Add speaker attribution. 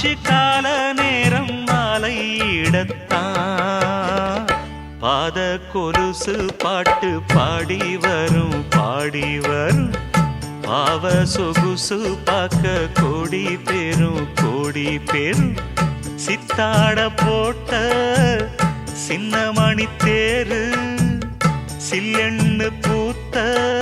Speaker 1: ஆட்சி கால நேரம் மாலையிடத்தான் பாத கொலுசு பாட்டு பாடி வரும் பாடி வரும் பாவ சொகுசு பார்க்க கோடி பேரும் சித்தாட போட்ட சின்ன மணி தேரு சில்லெண்ணு பூத்த